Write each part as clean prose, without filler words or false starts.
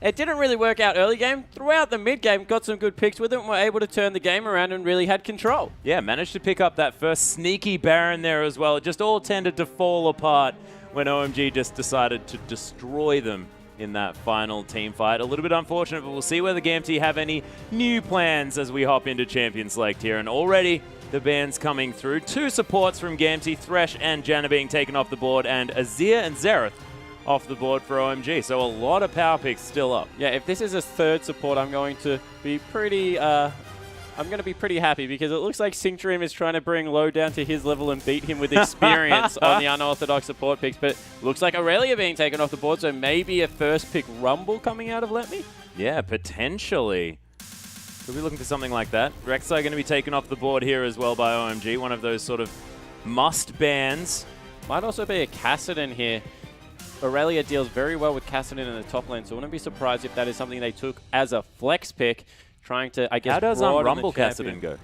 It didn't really work out early game. Throughout the mid game, got some good picks with it and were able to turn the game around and really had control. Yeah, managed to pick up that first sneaky Baron there as well. It just all tended to fall apart when OMG just decided to destroy them in that final team fight. A little bit unfortunate, but we'll see whether Gamtee have any new plans as we hop into Champions Select here. And already the bans coming through. 2 supports from Gamtee, Thresh and Janna being taken off the board, and Azir and Xerath off the board for OMG. So a lot of power picks still up. Yeah, if this is a 3rd support, I'm going to be pretty happy because it looks like Synctream is trying to bring Low down to his level and beat him with experience on the unorthodox support picks. But looks like Aurelia being taken off the board, so maybe a first pick Rumble coming out of Let Me? Yeah, potentially. Could be looking for something like that. Rek'Sai going to be taken off the board here as well by OMG. One of those sort of must bans. Might also be a Kassadin here. Aurelia deals very well with Kassadin in the top lane, so I wouldn't be surprised if that is something they took as a flex pick, trying to, I guess, how does Rumble Kassadin go?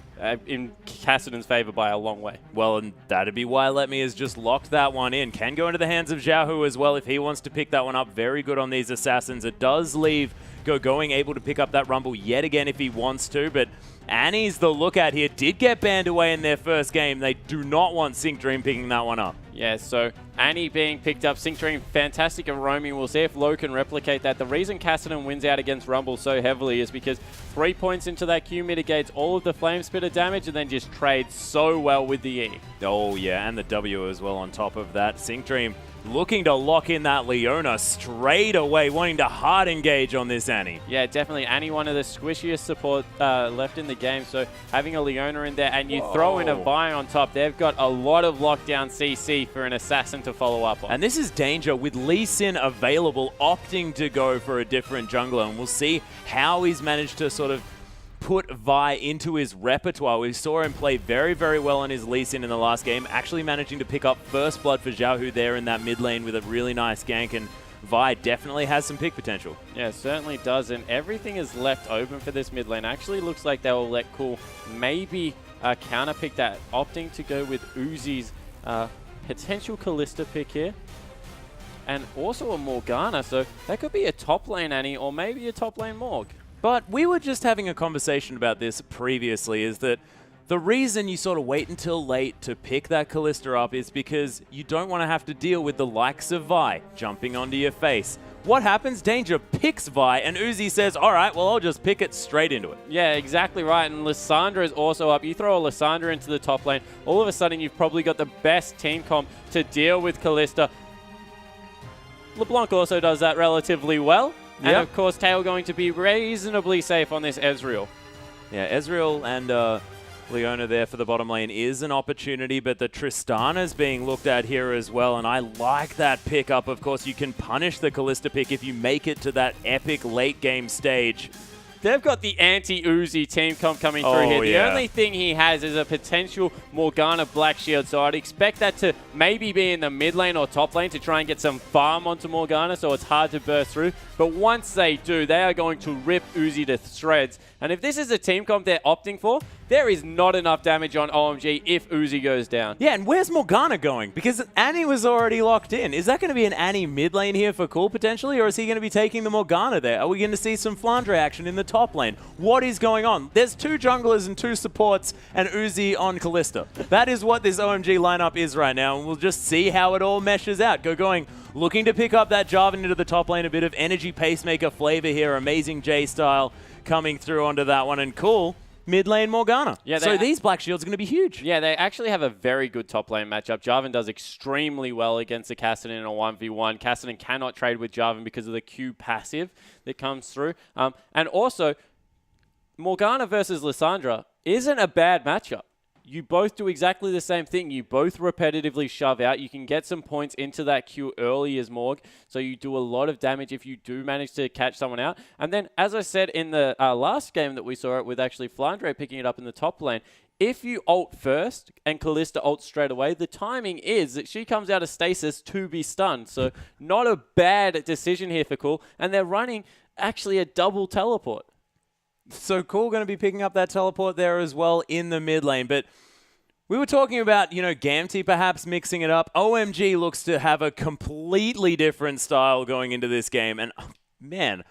In Kassadin's favor by a long way. Well, and that'd be why Let Me has just locked that one in. Can go into the hands of Xiaohu as well if he wants to pick that one up. Very good on these assassins. It does leave Going able to pick up that Rumble yet again if he wants to, but Annie's the lookout here. Did get banned away in their first game. They do not want Synctream picking that one up. Yeah, so Annie being picked up. Synctream fantastic at roaming. We'll see if Low can replicate that. The reason Kassadin wins out against Rumble so heavily is because 3 points into that Q mitigates all of the Flame Spitter damage and then just trades so well with the E. Oh yeah, and the W as well on top of that. Synctream looking to lock in that Leona straight away, wanting to hard engage on this Annie. Yeah, definitely. Annie, one of the squishiest support left in the game. So having a Leona in there and you throw in a Vi on top, they've got a lot of lockdown CC for an assassin to follow up on. And this is danger with Lee Sin available, opting to go for a different jungler. And we'll see how he's managed to sort of put Vi into his repertoire. We saw him play very, very well on his Lee Sin in the last game, actually managing to pick up first blood for Xiaohu there in that mid lane with a really nice gank, and Vi definitely has some pick potential. Yeah, it certainly does, and everything is left open for this mid lane. Actually looks like they will let Cool maybe counter pick that, opting to go with Uzi's potential Kalista pick here. And also a Morgana, so that could be a top lane Annie or maybe a top lane Morg. But we were just having a conversation about this previously, is that the reason you sort of wait until late to pick that Kalista up is because you don't want to have to deal with the likes of Vi jumping onto your face. What happens? Danger picks Vi, and Uzi says, all right, well, I'll just pick it straight into it. Yeah, exactly right. And Lissandra is also up. You throw a Lissandra into the top lane, all of a sudden you've probably got the best team comp to deal with Kalista. LeBlanc also does that relatively well. And of course, Tail going to be reasonably safe on this Ezreal. Yeah, Ezreal and Leona there for the bottom lane is an opportunity, but the Tristana's being looked at here as well, and I like that pickup. Of course, you can punish the Kalista pick if you make it to that epic late game stage. They've got the anti-Uzi team comp coming through here. The only thing he has is a potential Morgana Black Shield, so I'd expect that to maybe be in the mid lane or top lane to try and get some farm onto Morgana, so it's hard to burst through. But once they do, they are going to rip Uzi to shreds. And if this is a team comp they're opting for, there is not enough damage on OMG if Uzi goes down. Yeah, and where's Morgana going? Because Annie was already locked in. Is that going to be an Annie mid lane here for Cool potentially, or is he going to be taking the Morgana there? Are we going to see some Flandre action in the top lane? What is going on? There's 2 junglers and 2 supports and Uzi on Kalista. That is what this OMG lineup is right now, and we'll just see how it all meshes out. Going, looking to pick up that Jarvan into the top lane, a bit of energy pacemaker flavor here, amazing J style coming through onto that one, and Cool mid lane Morgana. Yeah, so these Black Shields are going to be huge. Yeah, they actually have a very good top lane matchup. Jarvan does extremely well against the Kassadin in a 1v1. Kassadin cannot trade with Jarvan because of the Q passive that comes through. And also, Morgana versus Lissandra isn't a bad matchup. You both do exactly the same thing. You both repetitively shove out. You can get some points into that Q early as Morg, so you do a lot of damage if you do manage to catch someone out. And then, as I said in the last game that we saw it with actually Flandre picking it up in the top lane, if you ult first and Kalista ults straight away, the timing is that she comes out of stasis to be stunned. So not a bad decision here for Cool. And they're running actually a double teleport. So Cool going to be picking up that teleport there as well in the mid lane. But we were talking about, Gamtee perhaps mixing it up. OMG looks to have a completely different style going into this game. And, man,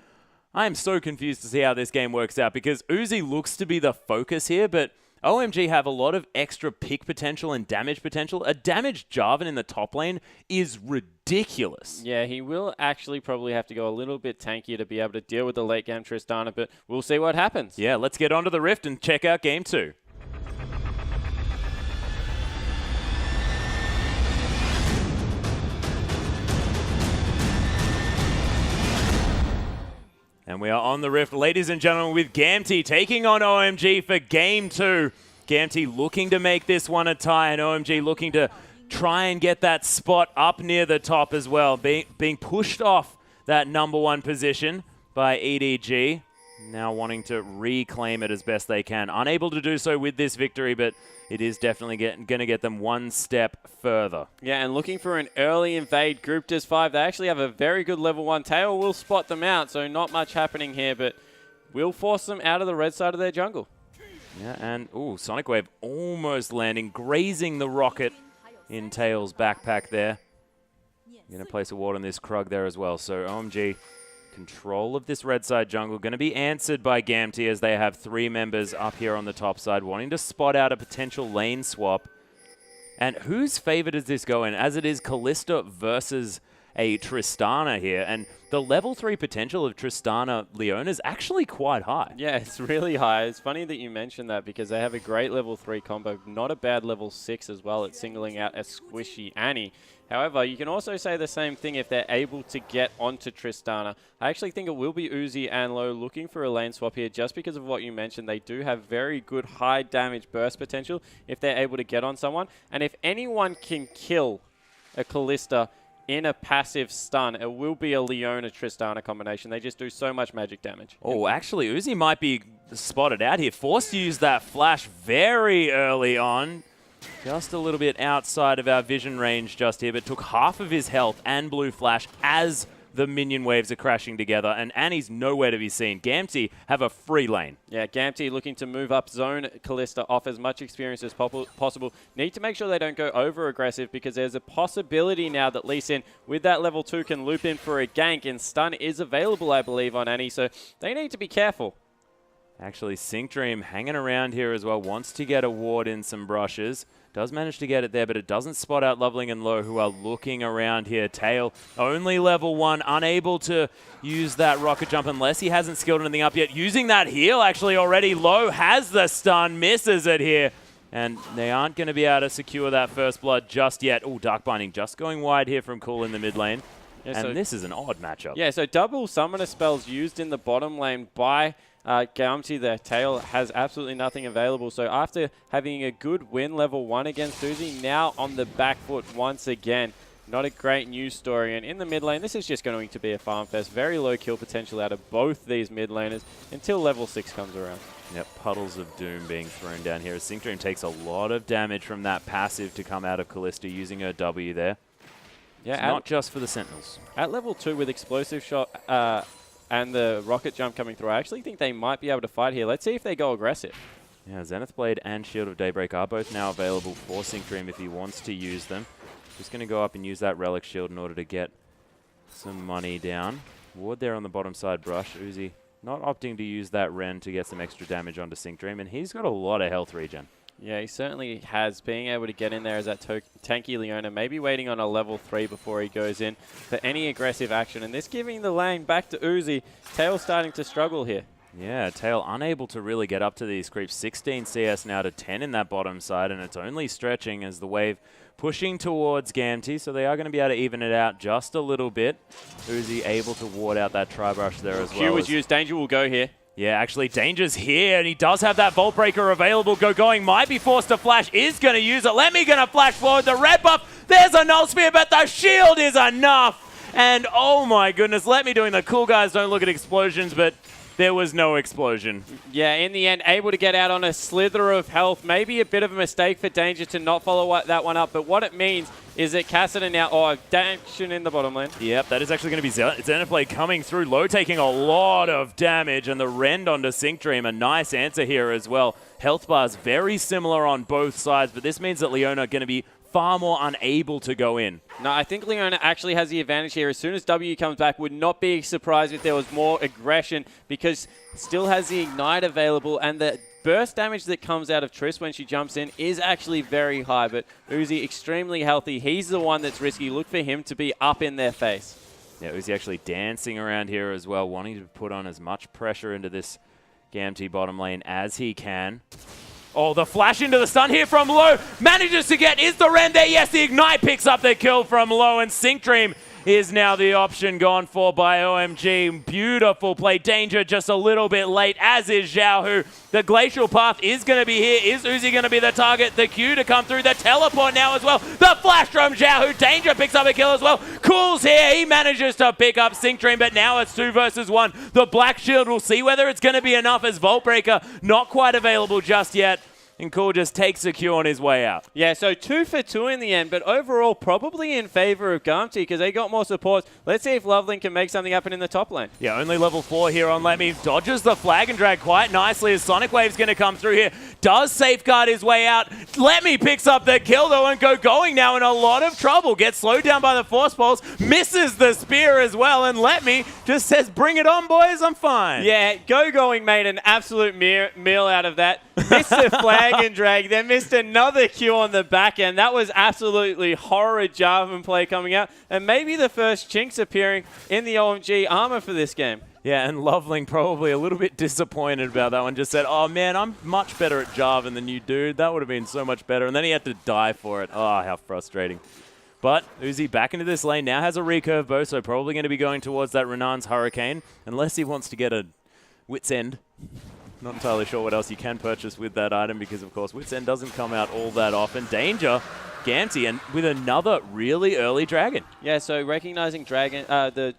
I am so confused to see how this game works out because Uzi looks to be the focus here, but OMG have a lot of extra pick potential and damage potential. A damaged Jarvan in the top lane is ridiculous. Yeah, he will actually probably have to go a little bit tankier to be able to deal with the late game Tristana, but we'll see what happens. Yeah, let's get onto the Rift and check out Game 2. And we are on the Rift, ladies and gentlemen, with Gamtee taking on OMG for Game 2. Gamtee looking to make this one a tie, and OMG looking to try and get that spot up near the top as well. Being pushed off that #1 position by EDG. Now wanting to reclaim it as best they can. Unable to do so with this victory, but it is definitely going to get them one step further. Yeah, and looking for an early invade group does 5. They actually have a very good level 1. Tail will spot them out, so not much happening here, but will force them out of the red side of their jungle. Yeah, and Sonic Wave almost landing, grazing the rocket in Tail's backpack there. Going to place a ward on this Krug there as well. So OMG, control of this red side jungle, going to be answered by Gamtee as they have 3 members up here on the top side, wanting to spot out a potential lane swap. And whose favor does this go in? As it is Kalista versus a Tristana here, and the level 3 potential of Tristana Leona is actually quite high. Yeah, it's really high. It's funny that you mentioned that because they have a great level 3 combo, not a bad level 6 as well. It's singling out a squishy Annie. However, you can also say the same thing if they're able to get onto Tristana. I actually think it will be Uzi and Low looking for a lane swap here just because of what you mentioned. They do have very good high damage burst potential if they're able to get on someone. And if anyone can kill a Kalista in a passive stun, it will be a Leona-Tristana combination. They just do so much magic damage. Oh, actually, Uzi might be spotted out here. Forced to use that flash very early on. Just a little bit outside of our vision range just here, but took half of his health and blue flash as the minion waves are crashing together, and Annie's nowhere to be seen. Gamtee have a free lane. Yeah, Gamtee looking to move up zone Kalista off as much experience as possible. Need to make sure they don't go over-aggressive because there's a possibility now that Lee Sin, with that level 2, can loop in for a gank, and stun is available, I believe, on Annie, so they need to be careful. Actually, Sync Dream hanging around here as well, wants to get a ward in some brushes. Does manage to get it there, but it doesn't spot out Loveling and Low, who are looking around here. Tail, only level 1, unable to use that rocket jump unless he hasn't skilled anything up yet. Using that heal, actually, already. Low has the stun, misses it here. And they aren't going to be able to secure that first blood just yet. Oh, Dark Binding just going wide here from Cool in the mid lane. Yeah, and so this is an odd matchup. Yeah, so double summoner spells used in the bottom lane by Gamtee. Their Tail has absolutely nothing available. So after having a good win level 1 against Uzi, now on the back foot once again. Not a great news story. And in the mid lane, this is just going to be a farm fest. Very low kill potential out of both these mid laners until level 6 comes around. Yep, puddles of doom being thrown down here. Sync Dream takes a lot of damage from that passive to come out of Kalista using her W there. Yeah, it's not just for the Sentinels. At level 2 with explosive shot and the rocket jump coming through, I actually think they might be able to fight here. Let's see if they go aggressive. Yeah, Zenith Blade and Shield of Daybreak are both now available for Sync Dream if he wants to use them. Just going to go up and use that Relic Shield in order to get some money down. Ward there on the bottom side brush. Uzi not opting to use that Ren to get some extra damage onto Sync Dream, and he's got a lot of health regen. Yeah, he certainly has. Being able to get in there as that tanky Leona, maybe waiting on a level 3 before he goes in for any aggressive action. And this giving the lane back to Uzi. Tail starting to struggle here. Yeah, Tail unable to really get up to these creeps. 16 CS now to 10 in that bottom side, and it's only stretching as the wave pushing towards Gamtee, so they are going to be able to even it out just a little bit. Uzi able to ward out that Tri-Brush there as well. Q was used. Danger will go here. Yeah, actually, Danger's here, and he does have that Vault Breaker available. Going, might be forced to flash, is going to use it. Lemmy going to flash forward, the red buff. There's a Null Sphere, but the shield is enough. And oh my goodness, Lemmy doing the cool guys don't look at explosions, but there was no explosion. Yeah, in the end, able to get out on a slither of health. Maybe a bit of a mistake for Danger to not follow that one up, but what it means is that Cassidy now, Danger in the bottom lane. Yep, that is actually going to be Zenith Blade coming through. Low taking a lot of damage, and the Rend onto Sync Dream, a nice answer here as well. Health bars very similar on both sides, but this means that Leona going to be far more unable to go in. No, I think Leona actually has the advantage here. As soon as W comes back, would not be surprised if there was more aggression because still has the Ignite available, and the burst damage that comes out of Triss when she jumps in is actually very high, but Uzi extremely healthy. He's the one that's risky. Look for him to be up in their face. Yeah, Uzi actually dancing around here as well, wanting to put on as much pressure into this Gamtee bottom lane as he can. Oh, the flash into the stun here from Low. Manages to get, is the Ren there? Yes, the Ignite picks up the kill from Low, and Sync Dream is now the option gone for by OMG. Beautiful play. Danger just a little bit late, as is Xiaohu. The Glacial Path is going to be here. Is Uzi going to be the target? The Q to come through. The teleport now as well. The flash from Xiaohu. Danger picks up a kill as well. Cool's here. He manages to pick up Sync Dream, but now it's 2 versus 1. The Black Shield, we'll see whether it's going to be enough, as Vault Breaker not quite available just yet. And Cool just takes a Q on his way out. Yeah, so 2 for 2 in the end, but overall probably in favor of Gamtee because they got more support. Let's see if Loveling can make something happen in the top lane. Yeah, only level 4 here on Lemmy. Dodges the flag and drag quite nicely as Sonic Wave's going to come through here. Does safeguard his way out. Lemmy picks up the kill though, and going now in a lot of trouble. Gets slowed down by the Force Pulse. Misses the spear as well, and Lemmy just says, bring it on, boys, I'm fine. Yeah, going made an absolute meal out of that. Missed a flag and drag, then missed another Q on the back end. That was absolutely horrid Jarvan play coming out, and maybe the first chinks appearing in the OMG armor for this game. Yeah, and Loveling probably a little bit disappointed about that one. Just said, oh man, I'm much better at Jarvan than you, dude. That would have been so much better. And then he had to die for it. Oh, how frustrating. But Uzi back into this lane, now has a recurve bow, so probably going to be going towards that Renan's Hurricane, unless he wants to get a Wit's End. Not entirely sure what else you can purchase with that item because, of course, Wit's End doesn't come out all that often. Danger, Gamtee, and with another really early dragon. Yeah, so recognizing dragon, the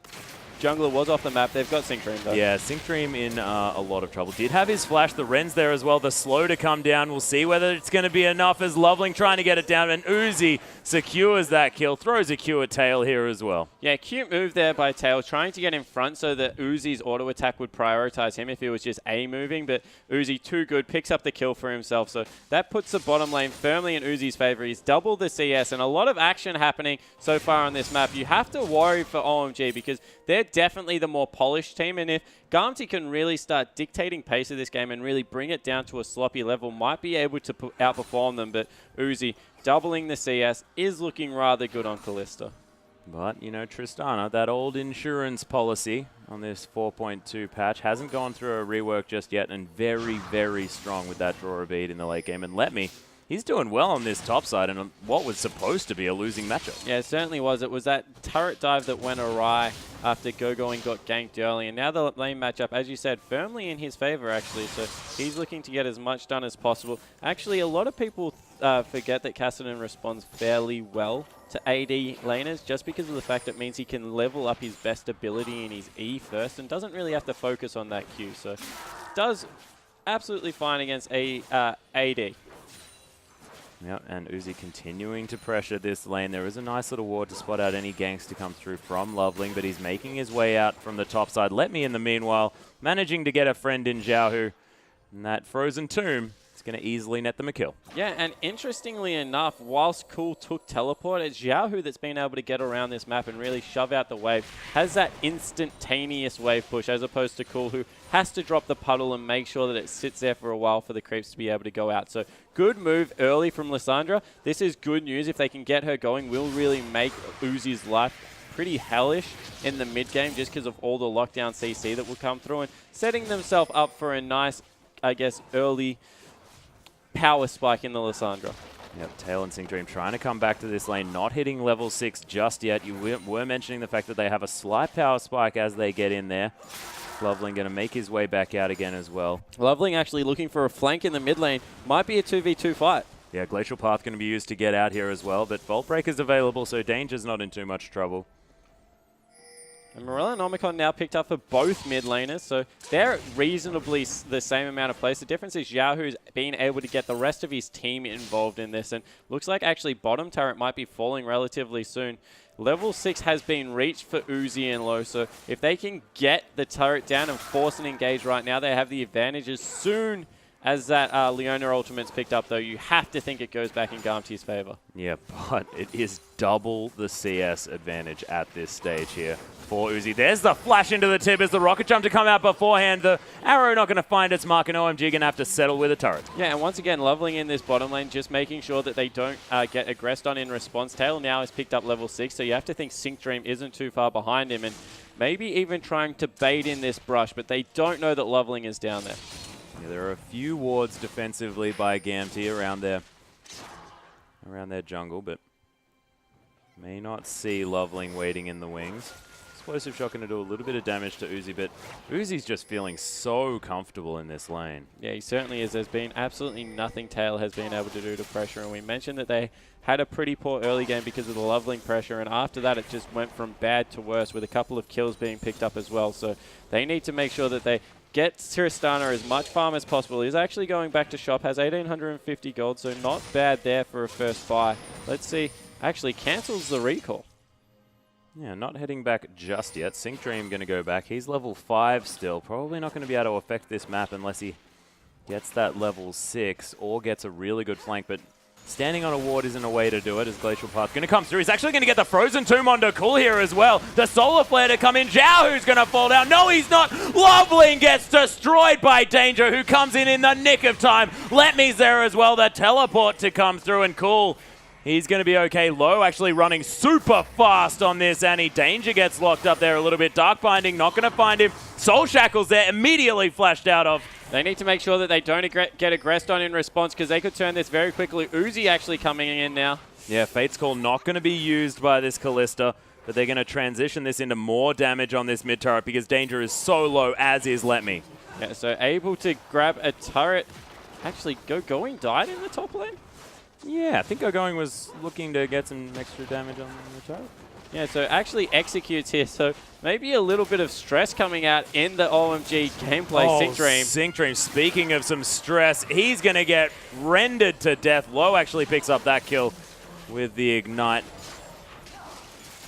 jungler was off the map. They've got Sync Dream, though. Yeah, Sync Dream in a lot of trouble. Did have his flash. The Ren's there as well. The slow to come down. We'll see whether it's going to be enough as Loveling trying to get it down. And Uzi secures that kill. Throws a Q at Tail here as well. Yeah, cute move there by Tail, trying to get in front so that Uzi's auto attack would prioritize him if he was just A moving. But Uzi, too good, picks up the kill for himself. So that puts the bottom lane firmly in Uzi's favor. He's doubled the CS and a lot of action happening so far on this map. You have to worry for OMG because they're definitely the more polished team, and if Gamtee can really start dictating pace of this game and really bring it down to a sloppy level, might be able to outperform them. But Uzi doubling the CS is looking rather good on Kalista. But, you know, Tristana, that old insurance policy on this 4.2 patch hasn't gone through a rework just yet, and very, very strong with that draw a bead in the late game. And Let Me, he's doing well on this top side and on what was supposed to be a losing matchup. Yeah, it certainly was. It was that turret dive that went awry after Gogoing got ganked early. And now the lane matchup, as you said, firmly in his favor, actually. So he's looking to get as much done as possible. Actually, a lot of people forget that Cassidy responds fairly well to AD laners just because of the fact it means he can level up his best ability in his E first and doesn't really have to focus on that Q. So does absolutely fine against AD. Yep, and Uzi continuing to pressure this lane. There is a nice little ward to spot out any ganks to come through from Loveling, but he's making his way out from the top side. Let Me in the meanwhile, managing to get a friend in Xiaohu. And that Frozen Tomb is going to easily net them a kill. Yeah, and interestingly enough, whilst Cool took teleport, it's Xiaohu that's been able to get around this map and really shove out the wave. Has that instantaneous wave push as opposed to Cool, who has to drop the puddle and make sure that it sits there for a while for the creeps to be able to go out. So good move early from Lissandra. This is good news. If they can get her going, will really make Uzi's life pretty hellish in the mid game just because of all the lockdown CC that will come through, and setting themselves up for a nice, I guess, early power spike in the Lissandra. Yep, Tail and Sync Dream trying to come back to this lane, not hitting level 6 just yet. You were mentioning the fact that they have a slight power spike as they get in there. Loveling going to make his way back out again as well. Loveling actually looking for a flank in the mid lane. Might be a 2v2 fight. Yeah, Glacial Path going to be used to get out here as well, but Vault Breaker's available, so Danger's not in too much trouble. And Morella and Omicron now picked up for both mid laners, so they're reasonably the same amount of place. The difference is Xiaohu's been able to get the rest of his team involved in this, and looks like actually bottom turret might be falling relatively soon. Level 6 has been reached for Uzi and Low, so if they can get the turret down and force an engage right now, they have the advantage as soon As that Leona ultimate's picked up, though, you have to think it goes back in Gamtee's favor. Yeah, but it is double the CS advantage at this stage here for Uzi. There's the flash into the tip as the rocket jump to come out beforehand. The arrow not going to find its mark, and OMG going to have to settle with a turret. Yeah, and once again, leveling in this bottom lane, just making sure that they don't get aggressed on in response. Tail now has picked up level 6, so you have to think Sync Dream isn't too far behind him, and maybe even trying to bait in this brush, but they don't know that leveling is down there. Yeah, there are a few wards defensively by Gamtee around their jungle, but may not see Loveling waiting in the wings. Explosive shot going to do a little bit of damage to Uzi, but Uzi's just feeling so comfortable in this lane. Yeah, he certainly is. There's been absolutely nothing Tail has been able to do to pressure, and we mentioned that they had a pretty poor early game because of the Loveling pressure, and after that it just went from bad to worse with a couple of kills being picked up as well. So they need to make sure that they get Tristana as much farm as possible. He's actually going back to shop, has 1,850 gold, so not bad there for a first buy. Let's see. Actually cancels the recall. Yeah, not heading back just yet. Sync Dream going to go back. He's level 5 still. Probably not going to be able to affect this map unless he gets that level 6 or gets a really good flank, but standing on a ward isn't a way to do it as Glacial Path going to come through. He's actually going to get the Frozen Tomb onto Cool here as well. The Solar Flare to come in. Zhao who's going to fall down. No, he's not. Loveling gets destroyed by Danger, who comes in the nick of time. Let Me's there as well. The teleport to come through, and Cool, he's going to be okay. Low actually running super fast on this, and Danger gets locked up there a little bit. Dark Binding not going to find him. Soul Shackles there, immediately flashed out of. They need to make sure that they don't get aggressed on in response, because they could turn this very quickly. Uzi actually coming in now. Yeah, Fate's Call not going to be used by this Kalista, but they're going to transition this into more damage on this mid turret because Danger is so low, as is Let Me. Yeah, so able to grab a turret. Actually, Going died in the top lane? Yeah, I think Going was looking to get some extra damage on the turret. Yeah, so actually executes here. So maybe a little bit of stress coming out in the OMG gameplay. Oh, Sync Dream. Sync Dream, speaking of some stress, he's going to get rendered to death. Low actually picks up that kill with the Ignite.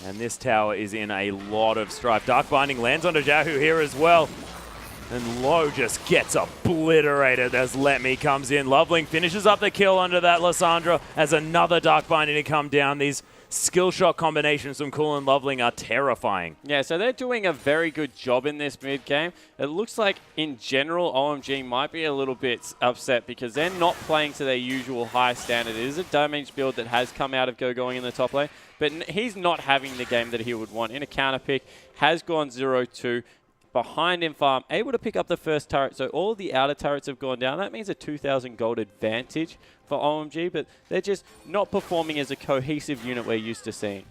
And this tower is in a lot of strife. Dark Binding lands onto Jahu here as well. And Low just gets obliterated as Let Me comes in. Loveling finishes up the kill under that Lissandra as another Dark Binding to come down. These skill shot combinations from Cool and Loveling are terrifying. Yeah, so they're doing a very good job in this mid game. It looks like, in general, OMG might be a little bit upset because they're not playing to their usual high standard. It is a damage build that has come out of Going in the top lane, but he's not having the game that he would want. In a counter pick, has gone 0-2. Behind in farm, able to pick up the first turret. So all the outer turrets have gone down. That means a 2,000 gold advantage for OMG, but they're just not performing as a cohesive unit we're used to seeing.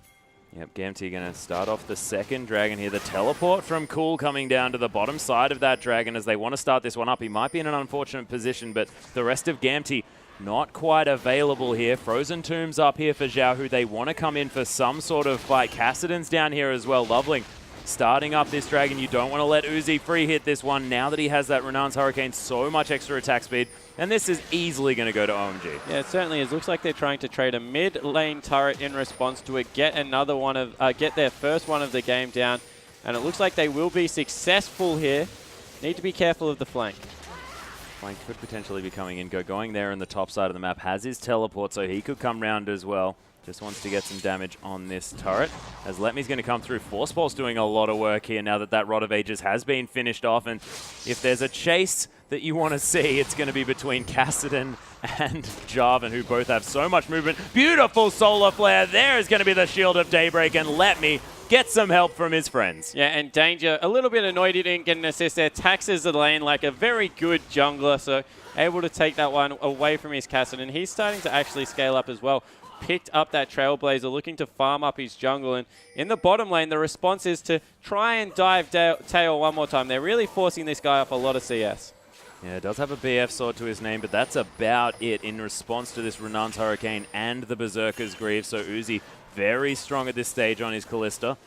Yep, Gamtee going to start off the second dragon here. The teleport from Cool coming down to the bottom side of that dragon as they want to start this one up. He might be in an unfortunate position, but the rest of Gamtee not quite available here. Frozen Tomb's up here for Zhao, who they want to come in for some sort of fight. Kassadin's down here as well. Loveling starting up this dragon. You don't want to let Uzi free hit this one now that he has that Renan's Hurricane, so much extra attack speed. And this is easily going to go to OMG. Yeah, it certainly is. Looks like they're trying to trade a mid lane turret in response to it, get another one of, get their first one of the game down. And it looks like they will be successful here. Need to be careful of the flank. Flank could potentially be coming in. Going there in the top side of the map. Has his teleport, so he could come round as well. Just wants to get some damage on this turret. As Let Me's going to come through. Force Pulse doing a lot of work here now that that Rod of Ages has been finished off. And if there's a chase that you want to see, it's going to be between Kassadin and Jarvan, who both have so much movement. Beautiful Solar Flare. There is going to be the Shield of Daybreak. And Let Me get some help from his friends. Yeah, and Danger, a little bit annoyed he didn't get an assist there. Taxes the lane like a very good jungler. So able to take that one away from his Kassadin. He's starting to actually scale up as well. Picked up that Trailblazer, looking to farm up his jungle. And in the bottom lane, the response is to try and dive tail one more time. They're really forcing this guy off a lot of CS. Yeah, does have a BF sword to his name, but that's about it in response to this Renan's Hurricane and the Berserker's Greave. So Uzi very strong at this stage on his Kalista.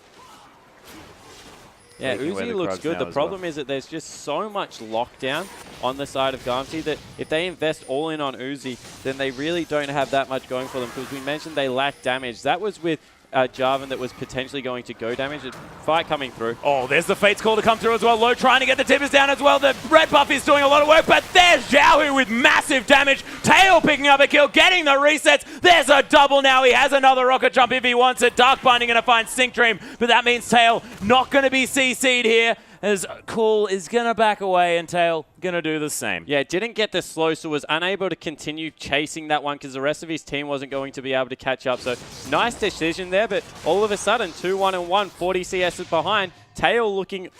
Yeah, Uzi looks good. The problem is that there's just so much lockdown on the side of Gamtee that if they invest all in on Uzi, then they really don't have that much going for them, because we mentioned they lack damage. That was with Jarvan that was potentially going to go damage. Fight coming through. Oh, there's the Fate's Call to come through as well. Low trying to get the tippers down as well. The red buff is doing a lot of work, but there's Xiaohu with massive damage. Tail picking up a kill, getting the resets. There's a double now. He has another rocket jump if he wants it. Dark Binding going to find Sync Dream, but that means Tail not going to be CC'd here, as Cool is going to back away and Tail going to do the same. Yeah, didn't get the slow, so was unable to continue chasing that one because the rest of his team wasn't going to be able to catch up. So nice decision there, but all of a sudden, 2-1-1, 40 CS behind. Tail looking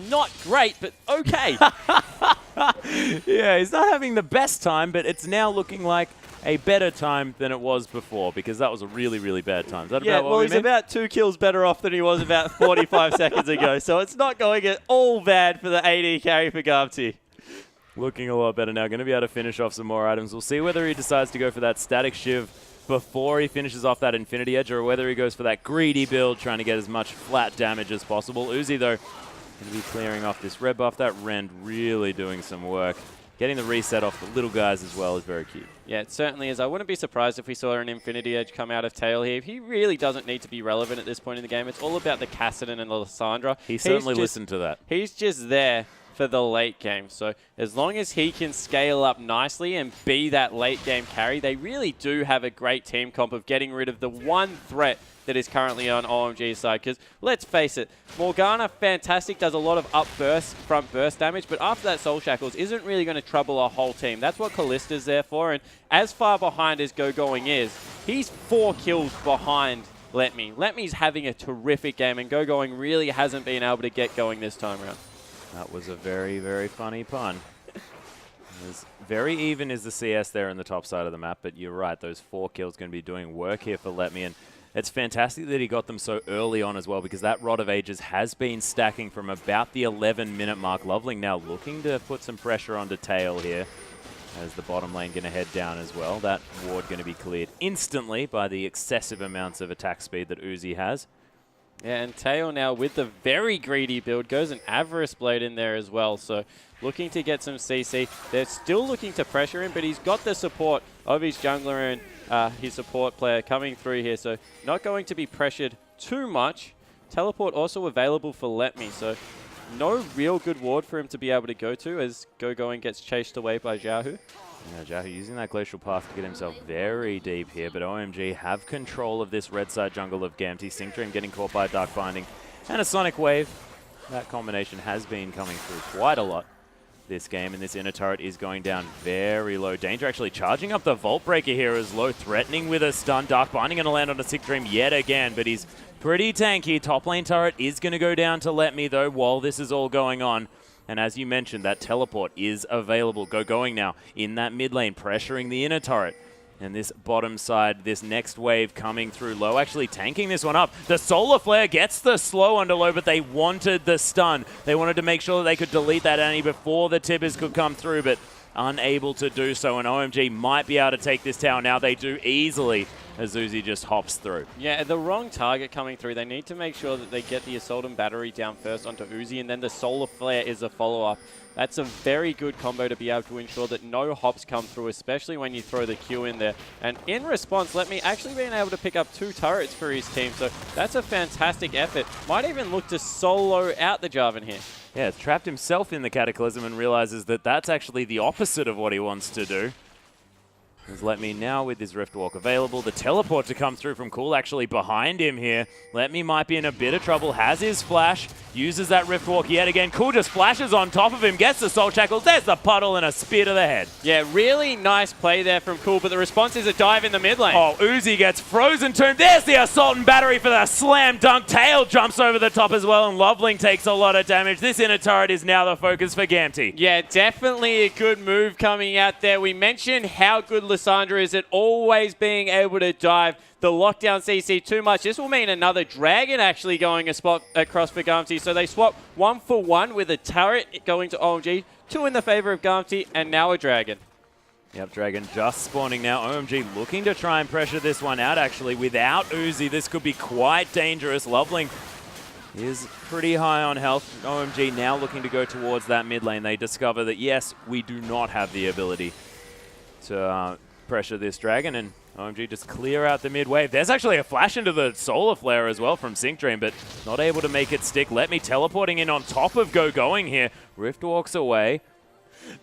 not great, but okay. Yeah, he's not having the best time, but it's now looking like a better time than it was before, because that was a really, really bad time. Is that about what we he's mean? about 2 kills better off than he was about 45 seconds ago, so it's not going at all bad for the AD carry for Gamtee. Looking a lot better now. Going to be able to finish off some more items. We'll see whether he decides to go for that Static Shiv before he finishes off that Infinity Edge, or whether he goes for that greedy build, trying to get as much flat damage as possible. Uzi, though, going to be clearing off this red buff. That Rend really doing some work. Getting the reset off the little guys as well is very cute. Yeah, it certainly is. I wouldn't be surprised if we saw an Infinity Edge come out of Tail here. He really doesn't need to be relevant at this point in the game. It's all about the Kassadin and the Lissandra. He certainly listened to that. He's just there for the late game. So as long as he can scale up nicely and be that late game carry, they really do have a great team comp of getting rid of the one threat that is currently on OMG's side. Because let's face it, Morgana, fantastic, does a lot of up burst, front burst damage, but after that Soul Shackles isn't really going to trouble a whole team. That's what Kallista's there for, and as far behind as Go-Going is, he's 4 kills behind Let.Me. Let.Me's having a terrific game, and Go-Going really hasn't been able to get going this time around. That was a very, very funny pun. Very even is the CS there in the top side of the map, but you're right, those 4 kills going to be doing work here for Let.Me, and it's fantastic that he got them so early on as well, because that Rod of Ages has been stacking from about the 11-minute mark. Loveling now looking to put some pressure onto Tail here, as the bottom lane going to head down as well. That ward going to be cleared instantly by the excessive amounts of attack speed that Uzi has. Yeah, and Tail now with the very greedy build goes an Avarice Blade in there as well. So looking to get some CC. They're still looking to pressure him, but he's got the support of his jungler and his support player coming through here. So not going to be pressured too much. Teleport also available for Let.Me. So no real good ward for him to be able to go to as Go-Going gets chased away by Xiaohu. Yeah, Xiaohu using that Glacial Path to get himself very deep here, but OMG have control of this red side jungle of Gamtee. Sync Dream getting caught by Dark Binding and a Sonic Wave. That combination has been coming through quite a lot this game, and this inner turret is going down very low. Danger actually charging up the Vault Breaker here as low, threatening with a stun. Dark Binding going to land on a Sync Dream yet again, but he's pretty tanky. Top lane turret is going to go down to Let.Me though while this is all going on. And as you mentioned, that teleport is available. Go-Going now in that mid lane, pressuring the inner turret. And this bottom side, this next wave coming through low, actually tanking this one up. The Solar Flare gets the slow under low, but they wanted the stun. They wanted to make sure that they could delete that Annie before the tippers could come through, but unable to do so. And OMG might be able to take this tower now. They do easily as Uzi just hops through. Yeah, the wrong target coming through. They need to make sure that they get the Assault and Battery down first onto Uzi, and then the Solar Flare is a follow-up. That's a very good combo to be able to ensure that no hops come through, especially when you throw the Q in there. And in response, Let.Me actually being able to pick up 2 turrets for his team, so that's a fantastic effort. Might even look to solo out the Jarvan here. Yeah, it's trapped himself in the Cataclysm and realizes that that's actually the opposite of what he wants to do. There's Let.Me now with his Riftwalk available. The teleport to come through from Cool actually behind him here. Let.Me might be in a bit of trouble. Has his flash. Uses that Riftwalk yet again. Cool just flashes on top of him. Gets the Soul Shackles. There's the puddle and a spear to the head. Yeah, really nice play there from Cool, but the response is a dive in the mid lane. Oh, Uzi gets frozen tomb. There's the Assault and Battery for the slam dunk. Tail jumps over the top as well, and Loveling takes a lot of damage. This inner turret is now the focus for Gamtee. Yeah, definitely a good move coming out there. We mentioned how good Lissandra is at always being able to dive the lockdown CC too much. This will mean another dragon actually going a spot across for Gamtee. So they swap 1 for 1 with a turret going to OMG, 2 in the favor of Gamtee, and now a dragon. Yep, Dragon just spawning now. OMG looking to try and pressure this one out actually. Without Uzi, this could be quite dangerous. Loveling is pretty high on health. OMG now looking to go towards that mid lane. They discover that, yes, we do not have the ability to pressure this Dragon, and OMG just clear out the mid wave. There's actually a flash into the Solar Flare as well from Sync Dream, but not able to make it stick. Let me teleporting in on top of Going here. Rift walks away.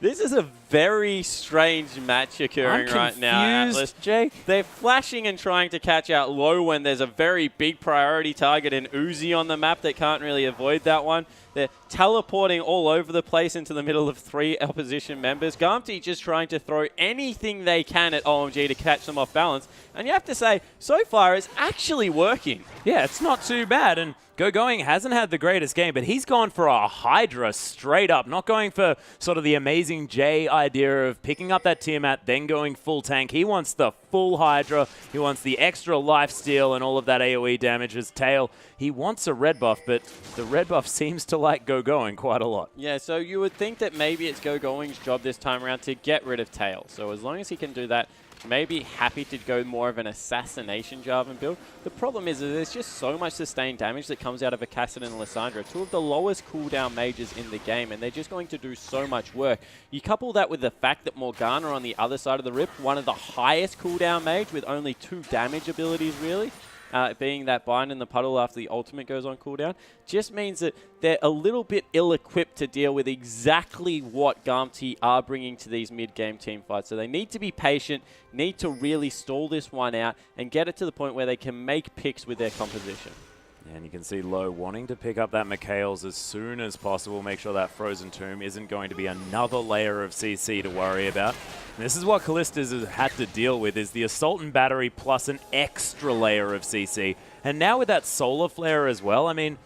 This is a very strange match occurring right now, Atlas. Jake. They're flashing and trying to catch out low when there's a very big priority target in Uzi on the map that can't really avoid that one. They're teleporting all over the place into the middle of 3 opposition members. Gamtee just trying to throw anything they can at OMG to catch them off balance. And you have to say, so far, it's actually working. Yeah, it's not too bad. And Going hasn't had the greatest game, but he's gone for a Hydra straight up, not going for sort of the amazing J idea of picking up that Tiamat, then going full tank. He wants the full Hydra. He wants the extra lifesteal and all of that AoE damage. His tail, he wants a red buff, but the red buff seems to like Going quite a lot. Yeah, so you would think that maybe it's Going's job this time around to get rid of tail. So as long as he can do that, maybe happy to go more of an assassination Jarvan build. The problem is that there's just so much sustained damage that comes out of a Kassadin and Lissandra, 2 of the lowest cooldown mages in the game, and they're just going to do so much work. You couple that with the fact that Morgana on the other side of the Rift, one of the highest cooldown mage with only 2 damage abilities really, being that bind in the puddle after the ultimate goes on cooldown, just means that they're a little bit ill-equipped to deal with exactly what Gamtee are bringing to these mid-game team fights. So they need to be patient, need to really stall this one out, and get it to the point where they can make picks with their composition. And you can see Low wanting to pick up that Mikhail's as soon as possible, make sure that Frozen Tomb isn't going to be another layer of CC to worry about. And this is what Callista's has had to deal with, is the Assault and Battery plus an extra layer of CC. And now with that Solar Flare as well, I mean,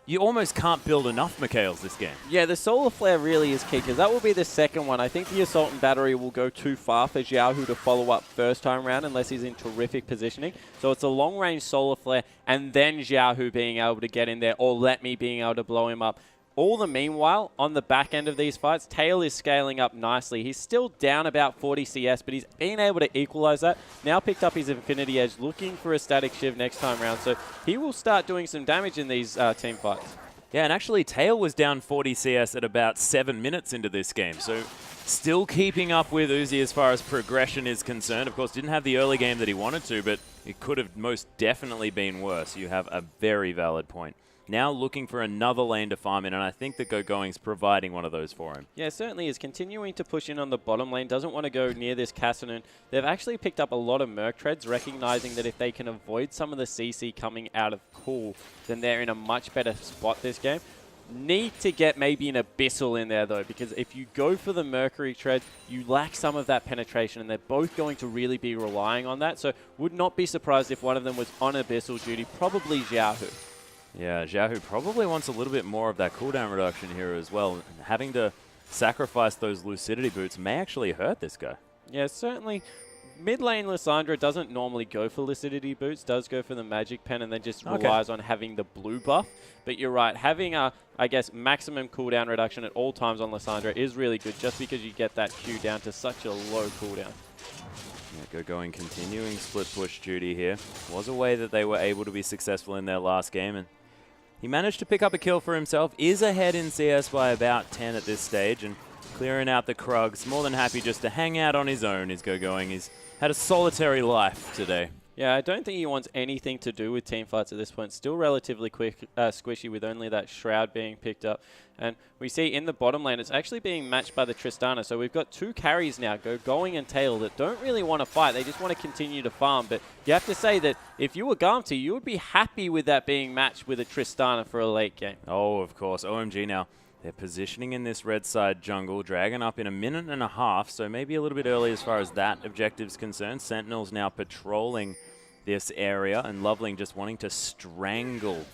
you almost can't build enough Mikhail's this game. Yeah, the Solar Flare really is key, because that will be the second one. I think the Assault and Battery will go too far for Xiaohu to follow up first time round unless he's in terrific positioning. So it's a long-range Solar Flare, and then Xiaohu being able to get in there, or Let Me being able to blow him up. All the meanwhile, on the back end of these fights, Tail is scaling up nicely. He's still down about 40 CS, but he's been able to equalize that. Now picked up his Infinity Edge, looking for a Static Shiv next time round. So he will start doing some damage in these team fights. Yeah, and actually Tail was down 40 CS at about 7 minutes into this game. So still keeping up with Uzi as far as progression is concerned. Of course, didn't have the early game that he wanted to, but it could have most definitely been worse. You have a very valid point. Now looking for another lane to farm in, and I think that Going's providing one of those for him. Yeah, it certainly is. Continuing to push in on the bottom lane, doesn't want to go near this Kassadin. They've actually picked up a lot of Merc Treads, recognizing that if they can avoid some of the CC coming out of Cool, then they're in a much better spot this game. Need to get maybe an Abyssal in there, though, because if you go for the Mercury Tread, you lack some of that penetration, and they're both going to really be relying on that. So would not be surprised if one of them was on Abyssal duty, probably Xiaohu. Yeah, Xiaohu probably wants a little bit more of that cooldown reduction here as well. Having to sacrifice those Lucidity boots may actually hurt this guy. Yeah, certainly. Mid lane Lissandra doesn't normally go for Lucidity boots, does go for the Magic Pen, and then just relies on having the blue buff. But you're right, having a, I guess, maximum cooldown reduction at all times on Lissandra is really good, just because you get that Q down to such a low cooldown. Yeah, Going continuing split push duty here. Was a way that they were able to be successful in their last game, and he managed to pick up a kill for himself, is ahead in CS by about 10 at this stage, and clearing out the Krugs. More than happy just to hang out on his own is Going. He's had a solitary life today. Yeah, I don't think he wants anything to do with team fights at this point. Still relatively quick, squishy with only that Shroud being picked up. And we see in the bottom lane, it's actually being matched by the Tristana. So we've got 2 carries now, Going and Tail, that don't really want to fight. They just want to continue to farm. But you have to say that if you were Gamtee, you would be happy with that being matched with a Tristana for a late game. Oh, of course. OMG now. They're positioning in this red side jungle, Dragon up in 1.5 minutes, so maybe a little bit early as far as that objective's concerned. Sentinels now patrolling this area, and Loveling just wanting to strangle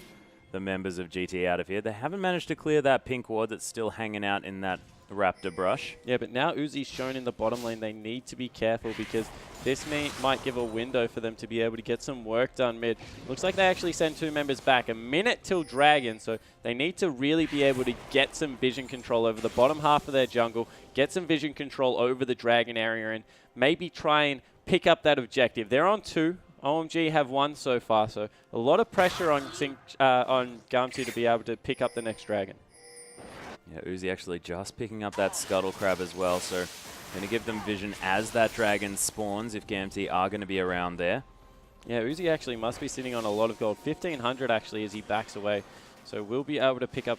the members of GT out of here. They haven't managed to clear that pink ward that's still hanging out in that Raptor brush. Yeah, but now Uzi's shown in the bottom lane. They need to be careful, because this might give a window for them to be able to get some work done mid. Looks like they actually send 2 members back. 1 minute till Dragon, so they need to really be able to get some vision control over the bottom half of their jungle, get some vision control over the Dragon area, and maybe try and pick up that objective. They're on 2. OMG have 1 so far, so a lot of pressure on Gamtee to be able to pick up the next Dragon. Yeah, Uzi actually just picking up that Scuttle Crab as well, so Going to give them vision as that dragon spawns if Gamtee are going to be around there. Yeah, Uzi actually must be sitting on a lot of gold. 1,500 actually as he backs away. So we'll be able to pick up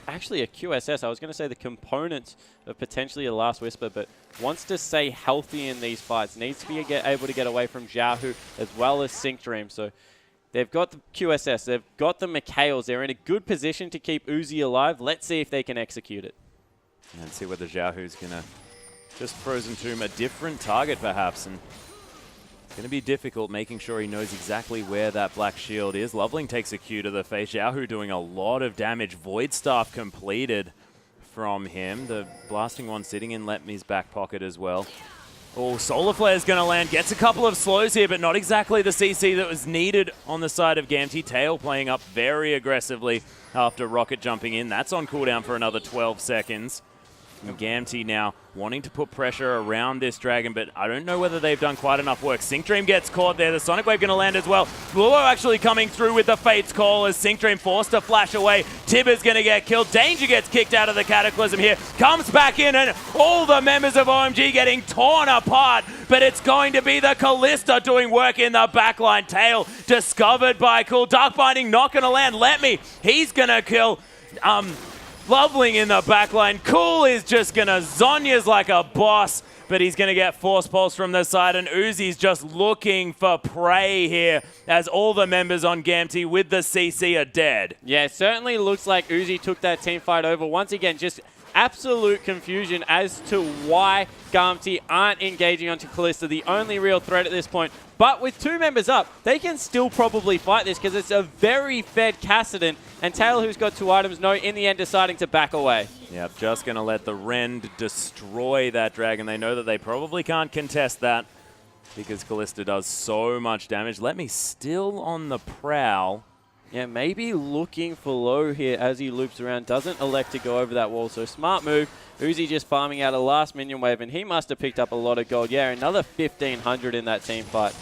actually a QSS. I was going to say the component of potentially a Last Whisper, but wants to stay healthy in these fights. Needs to be able to get away from Xiaohu as well as Sync Dream. So they've got the QSS. They've got the Mikhails. They're in a good position to keep Uzi alive. Let's see if they can execute it. And see whether Xiaohu's going to just Frozen Tomb a different target perhaps. And it's going to be difficult making sure he knows exactly where that black shield is. Loveling takes a Q to the face. Xiaohu doing a lot of damage. Void Staff completed from him. The blasting one sitting in Letme's back pocket as well. Oh, Solar Flare's going to land. Gets a couple of slows here, but not exactly the CC that was needed on the side of Gamtee. Tail playing up very aggressively after Rocket jumping in. That's on cooldown for another 12 seconds. And Gamtee now wanting to put pressure around this dragon, but I don't know whether they've done quite enough work. Sync Dream gets caught there. The Sonic Wave going to land as well. Luo actually coming through with the Fate's Call as Sync Dream forced to flash away. Tibber's going to get killed. Danger gets kicked out of the Cataclysm here. Comes back in, and all the members of OMG getting torn apart. But it's going to be the Callista doing work in the backline. Tail discovered by Cool. Dark Binding not going to land. Let me. He's going to kill Loveling in the backline. Cool is just going to Zonya's like a boss, but he's going to get Force Pulse from the side, and Uzi's just looking for prey here as all the members on Gamtee with the CC are dead. Yeah, it certainly looks like Uzi took that team fight over. Once again, just absolute confusion as to why Gamtee aren't engaging onto Callista, the only real threat at this point. But with two members up, they can still probably fight this because it's a very fed Kassadin, and Tail, who's got 2 items, no, in the end deciding to back away. Yep, just going to let the Rend destroy that dragon. They know that they probably can't contest that because Callista does so much damage. Let me still on the prowl. Yeah, maybe looking for low here as he loops around. Doesn't elect to go over that wall, so smart move. Uzi just farming out a last minion wave, and he must have picked up a lot of gold. Yeah, another 1,500 in that team fight.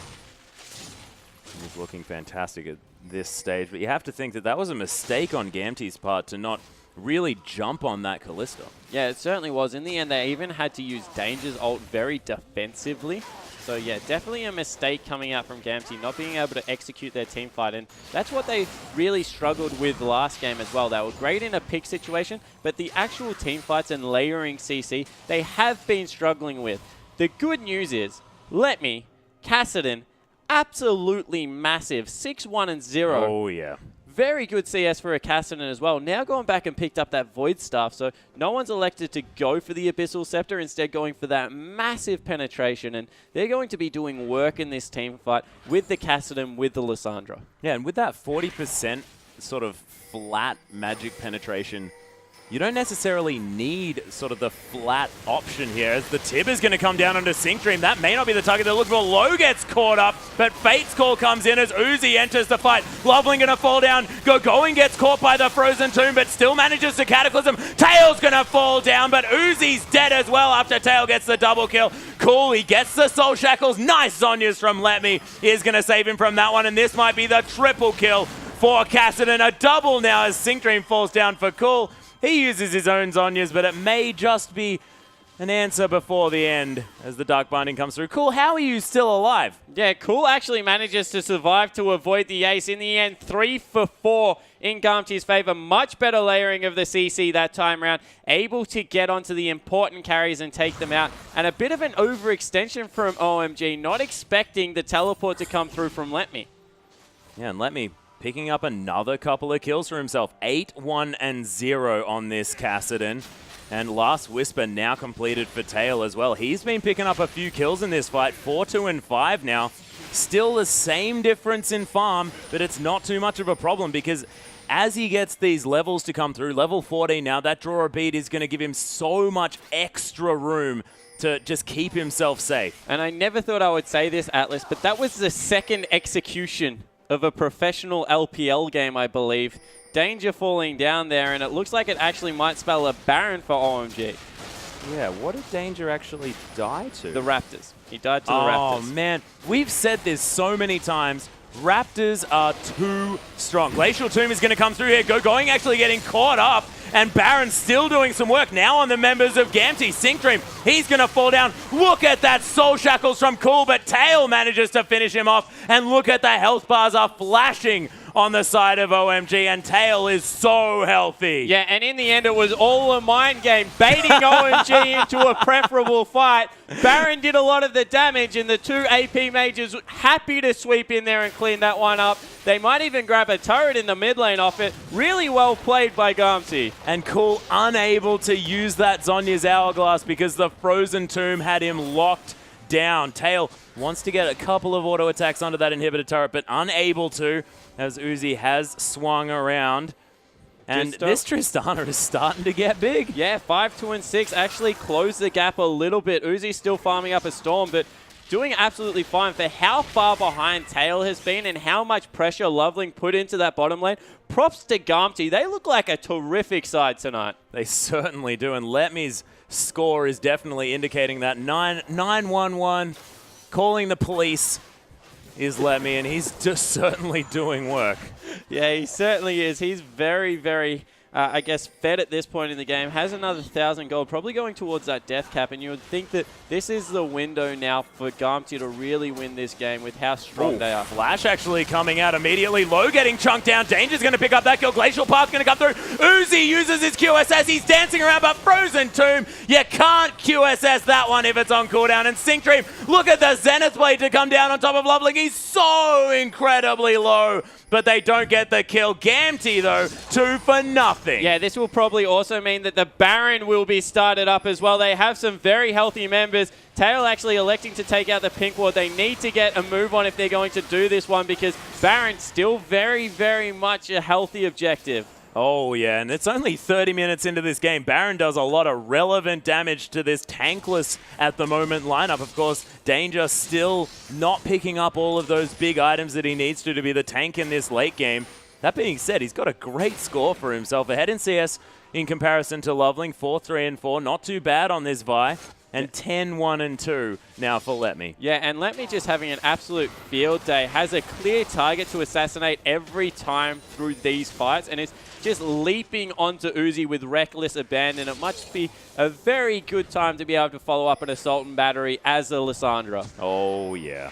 He's looking fantastic at this stage, but you have to think that that was a mistake on Gamtee's part to not really jump on that Callista. Yeah, it certainly was. In the end, they even had to use Danger's ult very defensively. So yeah, definitely a mistake coming out from Gamtee, not being able to execute their team fight. And that's what they really struggled with last game as well. They were great in a pick situation, but the actual team fights and layering CC, they have been struggling with. The good news is, Let Me, Kassadin, absolutely massive. 6-1 and 0. Oh, yeah. Very good CS for a Kassadin as well. Now going back and picked up that Void Staff, so no one's elected to go for the Abyssal Scepter, instead going for that massive penetration, and they're going to be doing work in this team fight with the Kassadin, with the Lissandra. Yeah, and with that 40% sort of flat magic penetration, you don't necessarily need sort of the flat option here, as the Tib is going to come down onto Sync Dream. That may not be the target they're looking for. Low gets caught up, but Fate's Call comes in as Uzi enters the fight. Loveling going to fall down. Going gets caught by the Frozen Tomb, but still manages to Cataclysm. Tail's going to fall down, but Uzi's dead as well after Tail gets the double kill. Cool, he gets the Soul Shackles. Nice Zonyas from Let Me. Is going to save him from that one, and this might be the triple kill for Kassadin. A double now as Sync Dream falls down for Cool. He uses his own Zonyas, but it may just be an answer before the end as the Dark Binding comes through. Cool, how are you still alive? Yeah, Cool actually manages to survive to avoid the ace. In the end, 3 for 4 in Gamtee's favor. Much better layering of the CC that time around. Able to get onto the important carries and take them out. And a bit of an overextension from OMG, not expecting the teleport to come through from Let Me. Yeah, and Let Me picking up another couple of kills for himself. 8-1 and 0 on this Kassadin. And Last Whisper now completed for Tail as well. He's been picking up a few kills in this fight. 4-2 and 5 now. Still the same difference in farm, but it's not too much of a problem because as he gets these levels to come through, level 14 now, that draw a bead is going to give him so much extra room to just keep himself safe. And I never thought I would say this, Atlas, but that was the second execution of a professional LPL game, I believe. Danger falling down there, and it looks like it actually might spell a Baron for OMG. Yeah, what did Danger actually die to? The Raptors. He died to the Raptors. Oh, man. We've said this so many times. Raptors are too strong. Glacial Tomb is going to come through here. Going actually getting caught up. And Baron still doing some work now on the members of Gamtee. Sync Dream, he's going to fall down. Look at that Soul Shackles from Cool, but Tail manages to finish him off. And look at the health bars are flashing on the side of OMG, and Tail is so healthy. Yeah, and in the end, it was all a mind game, baiting OMG into a preferable fight. Baron did a lot of the damage, and the two AP mages happy to sweep in there and clean that one up. They might even grab a turret in the mid lane off it. Really well played by Gamtee. And Cool unable to use that Zhonya's Hourglass because the Frozen Tomb had him locked down. Tail wants to get a couple of auto attacks onto that inhibitor turret, but unable to, as Uzi has swung around. And this Tristana is starting to get big. Yeah, 5, 2, and 6 actually closed the gap a little bit. Uzi's still farming up a Storm, but doing absolutely fine for how far behind Tail has been and how much pressure Loveling put into that bottom lane. Props to Gamtee. They look like a terrific side tonight. They certainly do, and Letme's score is definitely indicating that. 9-1-1, calling the police is Letme, and he's just certainly doing work. Yeah, he certainly is. He's very, very, I guess, fed at this point in the game. Has another 1,000 gold, probably going towards that death cap, and you would think that this is the window now for Gamtee to really win this game with how strong they are. Flash actually coming out immediately. Low getting chunked down. Danger's going to pick up that kill. Glacial Path's going to come through. Uzi uses his QSS. He's dancing around, but Frozen Tomb, you can't QSS that one if it's on cooldown. And Sync Dream, look at the Zenith Blade to come down on top of Loveling. He's so incredibly low, but they don't get the kill. Gamtee, though, 2 for nothing. Yeah, this will probably also mean that the Baron will be started up as well. They have some very healthy members. Tail actually electing to take out the pink ward. They need to get a move on if they're going to do this one because Baron's still very, very much a healthy objective. Oh, yeah, and it's only 30 minutes into this game. Baron does a lot of relevant damage to this tankless at the moment lineup. Of course, Danger still not picking up all of those big items that he needs to be the tank in this late game. That being said, he's got a great score for himself. Ahead in CS in comparison to Loveling, 4-3-4. Not too bad on this Vi. And 10-1-2 now for Letme. Yeah, and Letme just having an absolute field day. Has a clear target to assassinate every time through these fights, and is just leaping onto Uzi with reckless abandon. It must be a very good time to be able to follow up an Assault and Battery as a Lissandra. Oh, yeah.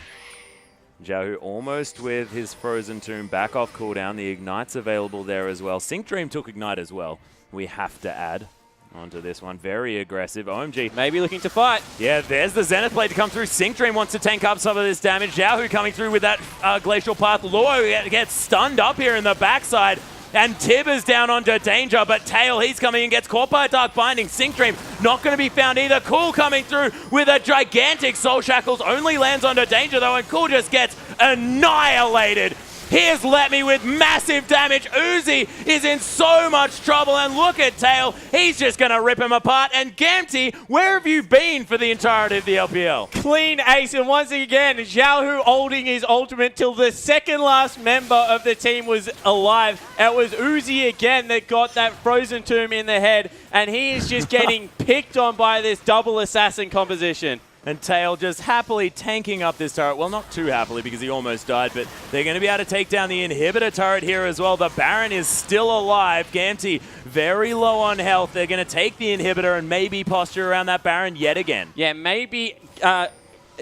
Xiaohu almost with his Frozen Tomb back off cooldown. The Ignite's available there as well. Sync Dream took Ignite as well, we have to add onto this one. Very aggressive. OMG. Maybe looking to fight. Yeah, there's the Zenith Blade to come through. Sync Dream wants to tank up some of this damage. Xiaohu coming through with that Glacial Path. Luo gets stunned up here in the backside. And Tib is down onto Danger, but Tail, he's coming and gets caught by a Dark Binding. Sync Dream not going to be found either. Cool coming through with a gigantic Soul Shackles. Only lands onto Danger though, and Cool just gets annihilated. Here's Letme with massive damage. Uzi is in so much trouble, and look at Tail. He's just going to rip him apart. And Gamtee, where have you been for the entirety of the LPL? Clean ace, and once again, Xiaohu holding his ultimate till the second last member of the team was alive. It was Uzi again that got that Frozen Tomb in the head, and he is just getting picked on by this double assassin composition. And Tail just happily tanking up this turret. Well, not too happily because he almost died, but they're going to be able to take down the inhibitor turret here as well. The Baron is still alive. Gamtee very low on health. They're going to take the inhibitor and maybe posture around that Baron yet again. Yeah, maybe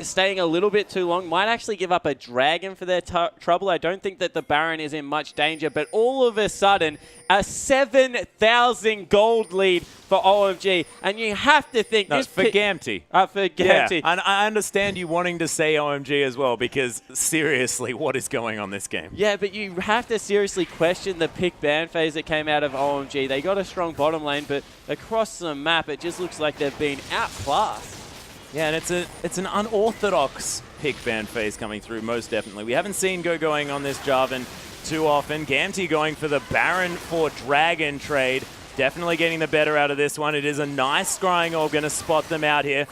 staying a little bit too long. Might actually give up a dragon for their trouble. I don't think that the Baron is in much danger, but all of a sudden, a 7,000 gold lead for OMG. And you have to think... No, this for Gamtee. For Gamtee. Yeah, and I understand you wanting to say OMG as well, because seriously, what is going on this game? Yeah, but you have to seriously question the pick ban phase that came out of OMG. They got a strong bottom lane, but across the map, it just looks like they've been outclassed. Yeah, and it's an unorthodox pick ban phase coming through, most definitely. We haven't seen going on this Jarvan too often. Gamtee going for the Baron for Dragon trade. Definitely getting the better out of this one. It is a nice scrying orb, going to spot them out here.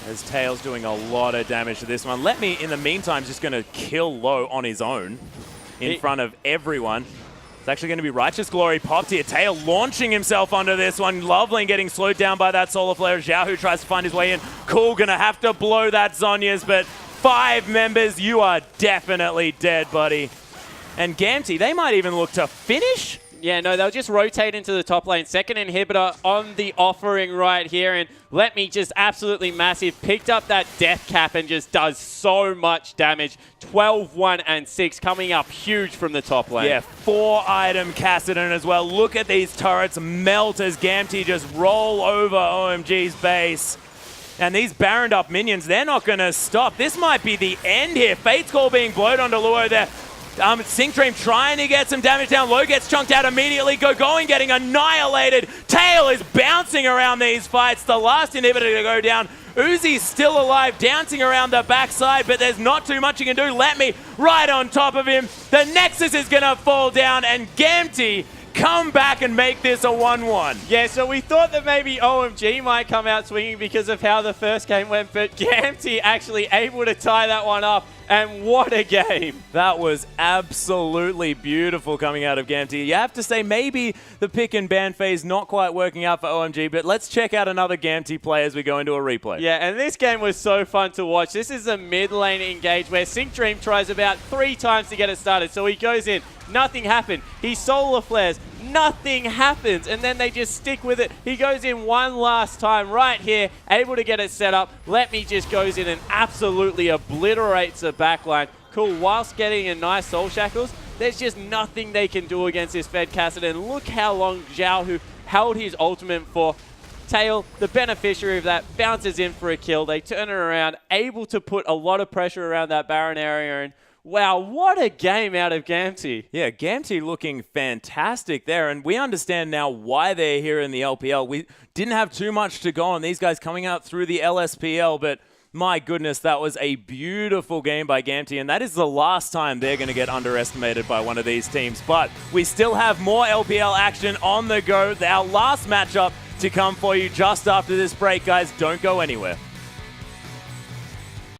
As Tail's doing a lot of damage to this one. Letme, in the meantime, just going to kill low on his own in front of everyone. It's actually going to be Righteous Glory popped here. Tail launching himself onto this one. Loveling getting slowed down by that Solar Flare. Xiaohu tries to find his way in. Cool going to have to blow that Zhonya's, but 5 members, you are definitely dead, buddy. And Gamtee, they might even look to finish? Yeah, no, they'll just rotate into the top lane. Second inhibitor on the offering right here. And Let Me just absolutely massive. Picked up that death cap and just does so much damage. 12, 1, and 6 coming up huge from the top lane. Yeah, 4-item Kassadin as well. Look at these turrets melt as Gamtee just roll over OMG's base. And these Baroned up minions, they're not going to stop. This might be the end here. Fate's Call being blowed onto Luo there. Syncdream trying to get some damage down. Low gets chunked out immediately. Going, getting annihilated. Tail is bouncing around these fights. The last inhibitor to go down. Uzi's still alive, dancing around the backside, but there's not too much he can do. Let Me right on top of him. The Nexus is going to fall down, and Gamtee come back and make this a 1-1. Yeah, so we thought that maybe OMG might come out swinging because of how the first game went, but Gamtee actually able to tie that one up. And what a game. That was absolutely beautiful coming out of Gamtee. You have to say maybe the pick and ban phase not quite working out for OMG, but let's check out another Gamtee play as we go into a replay. Yeah, and this game was so fun to watch. This is a mid lane engage where Syncdream tries about 3 times to get it started. So he goes in, nothing happened. He solar flares, nothing happens, and then they just stick with it. He goes in one last time right here, able to get it set up. Let Me just goes in and absolutely obliterates the backline. Cool, whilst getting a nice soul shackles, there's just nothing they can do against this Fed Kassadin. Look how long Zhao, who held his ultimate for. Tail, the beneficiary of that, bounces in for a kill. They turn it around, able to put a lot of pressure around that Baron area, and wow, what a game out of Gamtee. Yeah, Gamtee looking fantastic there, and we understand now why they're here in the LPL. We didn't have too much to go on these guys coming out through the LSPL, but my goodness, that was a beautiful game by Gamtee, and that is the last time they're going to get underestimated by one of these teams. But we still have more LPL action on the go. Our last matchup to come for you just after this break, guys. Don't go anywhere.